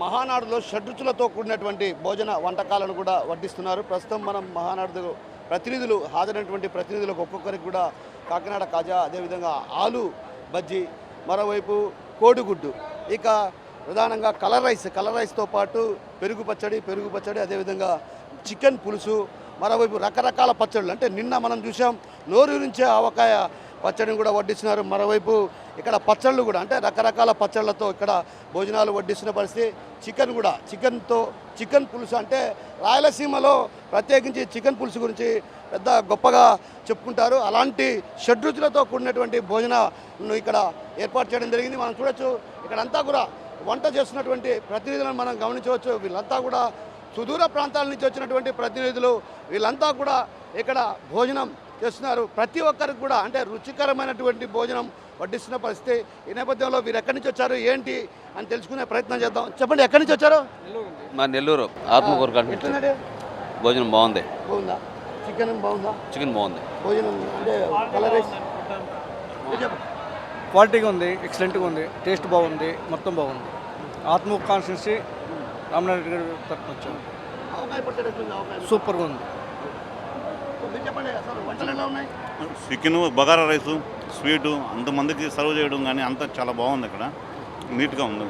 మహానాడులో షడ్రుచులతో కూడినటువంటి భోజన వంటకాలను కూడా వడ్డిస్తున్నారు. ప్రస్తుతం మనం మహానాడు ప్రతినిధులు హాజరైనటువంటి ప్రతినిధులకు ఒక్కొక్కరికి కూడా కాకినాడ కాజా, అదేవిధంగా ఆలు బజ్జీ, మరోవైపు కోడిగుడ్డు, ఇక ప్రధానంగా కలర్ రైస్తో పాటు పెరుగు పచ్చడి, అదేవిధంగా చికెన్ పులుసు, మరోవైపు రకరకాల పచ్చళ్ళు. అంటే నిన్న మనం చూసాం నోరు నుంచే ఆవకాయ పచ్చడిని కూడా వడ్డిస్తున్నారు. మరోవైపు ఇక్కడ పచ్చళ్ళు కూడా అంటే రకరకాల పచ్చళ్ళతో ఇక్కడ భోజనాలు వడ్డిస్తున్న పరిస్థితి. చికెన్ పులుసు అంటే రాయలసీమలో ప్రత్యేకించి చికెన్ పులుసు గురించి పెద్ద గొప్పగా చెప్పుకుంటారు. అలాంటి షడ్రుచులతో కూడినటువంటి భోజనాలను ఇక్కడ ఏర్పాటు చేయడం జరిగింది. మనం చూడొచ్చు ఇక్కడంతా కూడా వంట చేస్తున్నటువంటి ప్రతినిధులను మనం గమనించవచ్చు. వీళ్ళంతా కూడా సుదూర ప్రాంతాల నుంచి వచ్చినటువంటి ప్రతినిధులు, వీళ్ళంతా కూడా ఇక్కడ భోజనం చేస్తున్నారు. ప్రతి ఒక్కరికి కూడా అంటే రుచికరమైనటువంటి భోజనం వడ్డిస్తున్న పరిస్థితి. ఈ నేపథ్యంలో వీరు ఎక్కడి నుంచి వచ్చారు ఏంటి అని తెలుసుకునే ప్రయత్నం చేద్దాం. చెప్పండి, ఎక్కడి నుంచి వచ్చారు? మా నెల్లూరు ఆత్మకూరు కంటే భోజనం బాగుందా? చికెన్ బాగుందా? చికెన్ బాగుంది. భోజనం అంటే కలర్ రైస్ క్వాలిటీగా ఉంది, ఎక్సలెంట్గా ఉంది, టేస్ట్ బాగుంది, మొత్తం బాగుంది. ఆత్మకూరు కాన్స్టిట్యున్సీ రామనారాయణ గారి తరఫున వచ్చాము. సూపర్గా ఉంది. చికెన్, బగారా రైసు, స్వీటు, అంతమందికి సర్వ్ చేయడం కానీ అంతా చాలా బాగుంది. ఇక్కడ నీట్గా ఉంది.